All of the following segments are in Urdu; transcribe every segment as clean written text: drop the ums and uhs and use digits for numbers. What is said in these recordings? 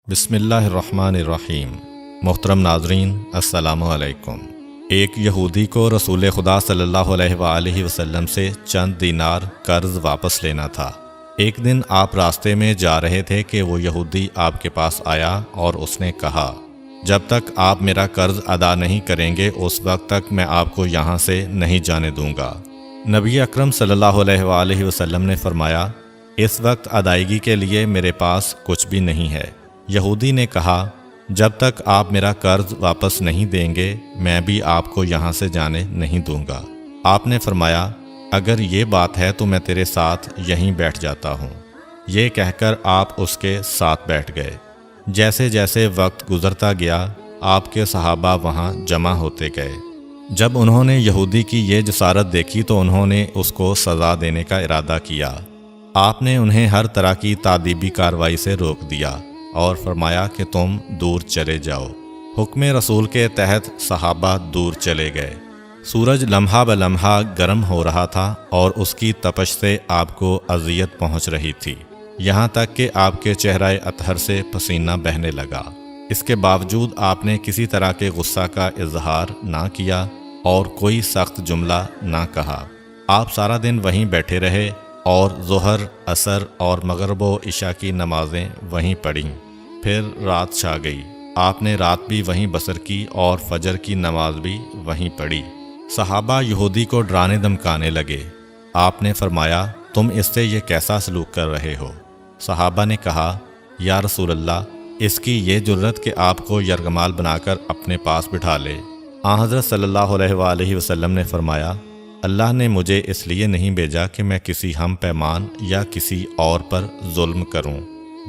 بسم اللہ الرحمن الرحیم۔ محترم ناظرین، السلام علیکم۔ ایک یہودی کو رسول خدا صلی اللہ علیہ وآلہ وسلم سے چند دینار قرض واپس لینا تھا۔ ایک دن آپ راستے میں جا رہے تھے کہ وہ یہودی آپ کے پاس آیا اور اس نے کہا، جب تک آپ میرا قرض ادا نہیں کریں گے اس وقت تک میں آپ کو یہاں سے نہیں جانے دوں گا۔ نبی اکرم صلی اللہ علیہ وآلہ وسلم نے فرمایا، اس وقت ادائیگی کے لیے میرے پاس کچھ بھی نہیں ہے۔ یہودی نے کہا، جب تک آپ میرا قرض واپس نہیں دیں گے میں بھی آپ کو یہاں سے جانے نہیں دوں گا۔ آپ نے فرمایا، اگر یہ بات ہے تو میں تیرے ساتھ یہیں بیٹھ جاتا ہوں۔ یہ کہہ کر آپ اس کے ساتھ بیٹھ گئے۔ جیسے جیسے وقت گزرتا گیا آپ کے صحابہ وہاں جمع ہوتے گئے۔ جب انہوں نے یہودی کی یہ جسارت دیکھی تو انہوں نے اس کو سزا دینے کا ارادہ کیا۔ آپ نے انہیں ہر طرح کی تادیبی کارروائی سے روک دیا اور فرمایا کہ تم دور چلے جاؤ۔ حکم رسول کے تحت صحابہ دور چلے گئے۔ سورج لمحہ بلمحہ گرم ہو رہا تھا اور اس کی تپش سے آپ کو اذیت پہنچ رہی تھی، یہاں تک کہ آپ کے چہرہ اطہر سے پسینہ بہنے لگا۔ اس کے باوجود آپ نے کسی طرح کے غصہ کا اظہار نہ کیا اور کوئی سخت جملہ نہ کہا۔ آپ سارا دن وہیں بیٹھے رہے اور ظہر، عصر اور مغرب و عشاء کی نمازیں وہیں پڑھیں۔ پھر رات چھا گئی۔ آپ نے رات بھی وہیں بسر کی اور فجر کی نماز بھی وہیں پڑھی۔ صحابہ یہودی کو ڈرانے دھمکانے لگے۔ آپ نے فرمایا، تم اس سے یہ کیسا سلوک کر رہے ہو؟ صحابہ نے کہا، یا رسول اللہ، اس کی یہ جرت کہ آپ کو یرغمال بنا کر اپنے پاس بٹھا لے۔ آن حضرت صلی اللہ علیہ وآلہ وسلم نے فرمایا، اللہ نے مجھے اس لیے نہیں بھیجا کہ میں کسی ہم پیمان یا کسی اور پر ظلم کروں۔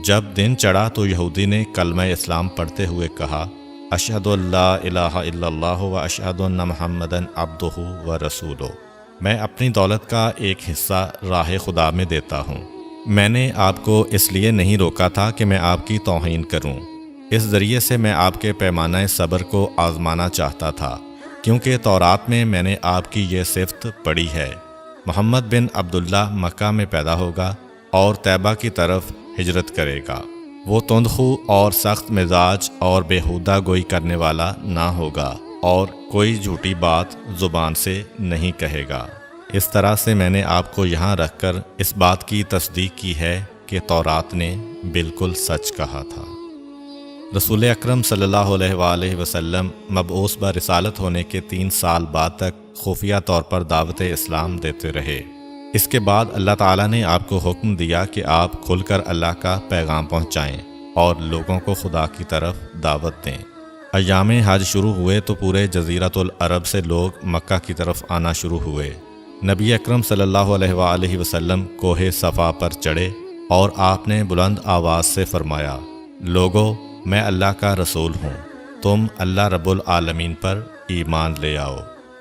جب دن چڑھا تو یہودی نے کلمہ اسلام پڑھتے ہوئے کہا، اشہد ان لا الہ الا اللہ و اشہد ان محمدً عبدہ و رسولہ۔ میں اپنی دولت کا ایک حصہ راہ خدا میں دیتا ہوں۔ میں نے آپ کو اس لیے نہیں روکا تھا کہ میں آپ کی توہین کروں۔ اس ذریعے سے میں آپ کے پیمانہ صبر کو آزمانا چاہتا تھا، کیونکہ تورات میں نے آپ کی یہ صفت پڑھی ہے، محمد بن عبداللہ مکہ میں پیدا ہوگا اور طیبہ کی طرف ہجرت کرے گا۔ وہ تندخو اور سخت مزاج اور بیہودہ گوئی کرنے والا نہ ہوگا اور کوئی جھوٹی بات زبان سے نہیں کہے گا۔ اس طرح سے میں نے آپ کو یہاں رکھ کر اس بات کی تصدیق کی ہے کہ تورات نے بالکل سچ کہا تھا۔ رسول اکرم صلی اللہ علیہ وآلہ وسلم مبعوث برسالت ہونے کے 3 سال بعد تک خفیہ طور پر دعوت اسلام دیتے رہے۔ اس کے بعد اللہ تعالیٰ نے آپ کو حکم دیا کہ آپ کھل کر اللہ کا پیغام پہنچائیں اور لوگوں کو خدا کی طرف دعوت دیں۔ ایام حج شروع ہوئے تو پورے جزیرۃ العرب سے لوگ مکہ کی طرف آنا شروع ہوئے۔ نبی اکرم صلی اللہ علیہ وآلہ وسلم کوہ صفا پر چڑھے اور آپ نے بلند آواز سے فرمایا، لوگو، میں اللہ کا رسول ہوں، تم اللہ رب العالمین پر ایمان لے آؤ۔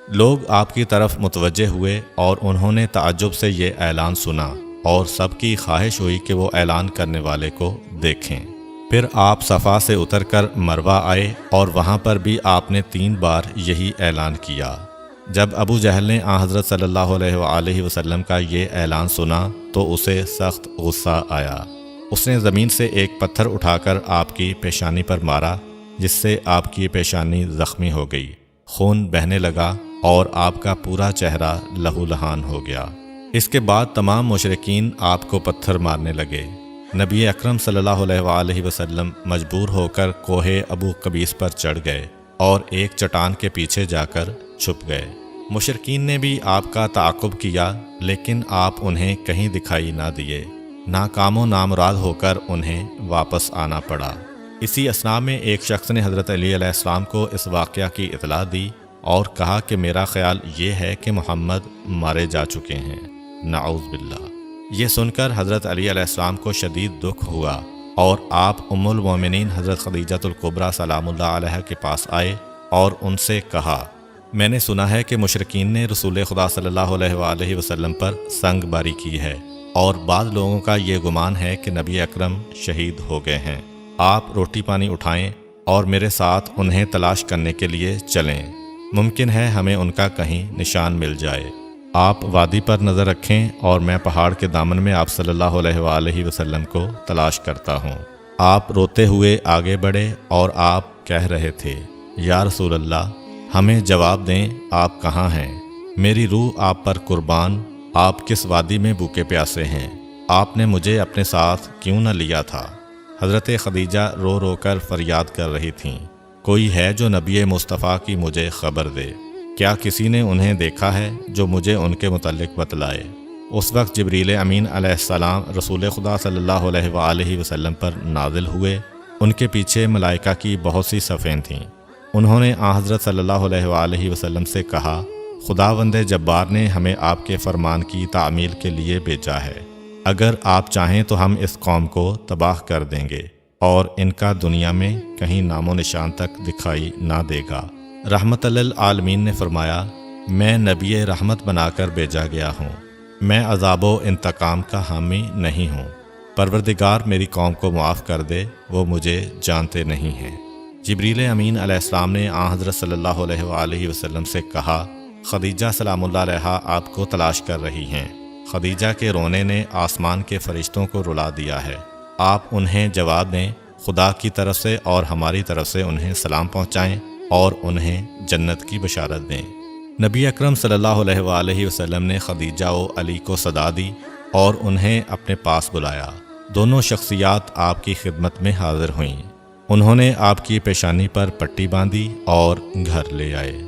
لوگ آپ کی طرف متوجہ ہوئے اور انہوں نے تعجب سے یہ اعلان سنا اور سب کی خواہش ہوئی کہ وہ اعلان کرنے والے کو دیکھیں۔ پھر آپ صفا سے اتر کر مروہ آئے اور وہاں پر بھی آپ نے 3 بار یہی اعلان کیا۔ جب ابو جہل نے آن حضرت صلی اللہ علیہ وآلہ وسلم کا یہ اعلان سنا تو اسے سخت غصہ آیا۔ اس نے زمین سے ایک پتھر اٹھا کر آپ کی پیشانی پر مارا، جس سے آپ کی پیشانی زخمی ہو گئی، خون بہنے لگا اور آپ کا پورا چہرہ لہو لہان ہو گیا۔ اس کے بعد تمام مشرکین آپ کو پتھر مارنے لگے۔ نبی اکرم صلی اللہ علیہ وآلہ وسلم مجبور ہو کر کوہ ابو قبیس پر چڑھ گئے اور ایک چٹان کے پیچھے جا کر چھپ گئے۔ مشرکین نے بھی آپ کا تعاقب کیا لیکن آپ انہیں کہیں دکھائی نہ دیے۔ ناکام و نامراد ہو کر انہیں واپس آنا پڑا۔ اسی اثناء میں ایک شخص نے حضرت علی علیہ السلام کو اس واقعہ کی اطلاع دی اور کہا کہ میرا خیال یہ ہے کہ محمد مارے جا چکے ہیں، نعوذ باللہ۔ یہ سن کر حضرت علی علیہ السلام کو شدید دکھ ہوا اور آپ ام المومنین حضرت خدیجہ الکبریٰ سلام اللہ علیہ کے پاس آئے اور ان سے کہا، میں نے سنا ہے کہ مشرکین نے رسول خدا صلی اللہ علیہ وآلہ وسلم پر سنگ باری کی ہے اور بعض لوگوں کا یہ گمان ہے کہ نبی اکرم شہید ہو گئے ہیں۔ آپ روٹی پانی اٹھائیں اور میرے ساتھ انہیں تلاش کرنے کے لیے چلیں، ممکن ہے ہمیں ان کا کہیں نشان مل جائے۔ آپ وادی پر نظر رکھیں اور میں پہاڑ کے دامن میں آپ صلی اللہ علیہ وآلہ وسلم کو تلاش کرتا ہوں۔ آپ روتے ہوئے آگے بڑھے اور آپ کہہ رہے تھے، یا رسول اللہ، ہمیں جواب دیں، آپ کہاں ہیں؟ میری روح آپ پر قربان، آپ کس وادی میں بھوکے پیاسے ہیں؟ آپ نے مجھے اپنے ساتھ کیوں نہ لیا تھا؟ حضرت خدیجہ رو رو کر فریاد کر رہی تھیں، کوئی ہے جو نبی مصطفیٰ کی مجھے خبر دے؟ کیا کسی نے انہیں دیکھا ہے جو مجھے ان کے متعلق بتلائے؟ اس وقت جبریل امین علیہ السلام رسول خدا صلی اللہ علیہ وآلہ وسلم پر نازل ہوئے۔ ان کے پیچھے ملائکہ کی بہت سی صفیں تھیں۔ انہوں نے حضرت صلی اللہ علیہ وآلہ وسلم سے کہا، خداوند جبار نے ہمیں آپ کے فرمان کی تعمیل کے لیے بھیجا ہے۔ اگر آپ چاہیں تو ہم اس قوم کو تباہ کر دیں گے اور ان کا دنیا میں کہیں نام و نشان تک دکھائی نہ دے گا۔ رحمت للعالمین نے فرمایا، میں نبی رحمت بنا کر بھیجا گیا ہوں، میں عذاب و انتقام کا حامی نہیں ہوں۔ پروردگار میری قوم کو معاف کر دے، وہ مجھے جانتے نہیں ہیں۔ جبریل امین علیہ السلام نے حضرت صلی اللہ علیہ وآلہ وسلم سے کہا، خدیجہ سلام اللہ علیہا آپ کو تلاش کر رہی ہیں۔ خدیجہ کے رونے نے آسمان کے فرشتوں کو رلا دیا ہے۔ آپ انہیں جواب دیں، خدا کی طرف سے اور ہماری طرف سے انہیں سلام پہنچائیں اور انہیں جنت کی بشارت دیں۔ نبی اکرم صلی اللہ علیہ وآلہ وسلم نے خدیجہ و علی کو صدا دی اور انہیں اپنے پاس بلایا۔ دونوں شخصیات آپ کی خدمت میں حاضر ہوئیں۔ انہوں نے آپ کی پیشانی پر پٹی باندھی اور گھر لے آئے۔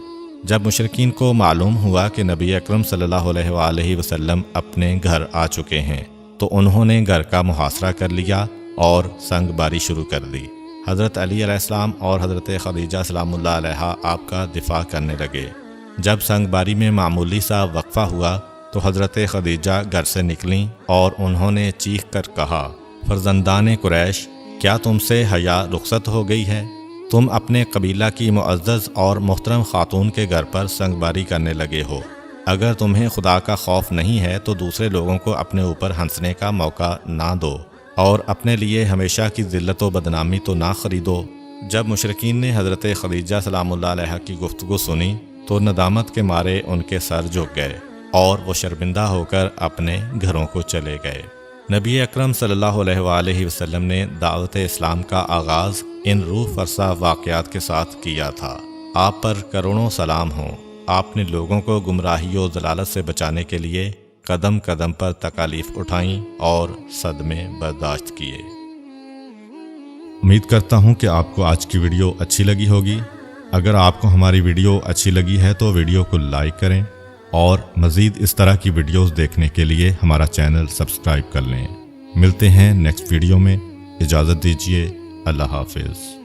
جب مشرکین کو معلوم ہوا کہ نبی اکرم صلی اللہ علیہ وآلہ وسلم اپنے گھر آ چکے ہیں تو انہوں نے گھر کا محاصرہ کر لیا اور سنگ باری شروع کر دی۔ حضرت علی علیہ السلام اور حضرت خدیجہ سلام اللہ علیہا آپ کا دفاع کرنے لگے۔ جب سنگ باری میں معمولی سا وقفہ ہوا تو حضرت خدیجہ گھر سے نکلیں اور انہوں نے چیخ کر کہا، فرزندان قریش، کیا تم سے حیا رخصت ہو گئی ہے؟ تم اپنے قبیلہ کی معزز اور محترم خاتون کے گھر پر سنگ باری کرنے لگے ہو۔ اگر تمہیں خدا کا خوف نہیں ہے تو دوسرے لوگوں کو اپنے اوپر ہنسنے کا موقع نہ دو اور اپنے لیے ہمیشہ کی ذلت و بدنامی تو نہ خریدو۔ جب مشرکین نے حضرت خدیجہ سلام اللہ علیہا کی گفتگو سنی تو ندامت کے مارے ان کے سر جھک گئے اور وہ شرمندہ ہو کر اپنے گھروں کو چلے گئے۔ نبی اکرم صلی اللہ علیہ وآلہ وسلم نے دعوت اسلام کا آغاز ان روح فرسا واقعات کے ساتھ کیا تھا۔ آپ پر کروڑوں سلام ہوں۔ آپ نے لوگوں کو گمراہی و ضلالت سے بچانے کے لیے قدم قدم پر تکالیف اٹھائیں اور صدمے برداشت کیے۔ امید کرتا ہوں کہ آپ کو آج کی ویڈیو اچھی لگی ہوگی۔ اگر آپ کو ہماری ویڈیو اچھی لگی ہے تو ویڈیو کو لائک کریں اور مزید اس طرح کی ویڈیوز دیکھنے کے لیے ہمارا چینل سبسکرائب کر لیں۔ ملتے ہیں نیکسٹ ویڈیو میں، اجازت دیجیے، اللہ حافظ۔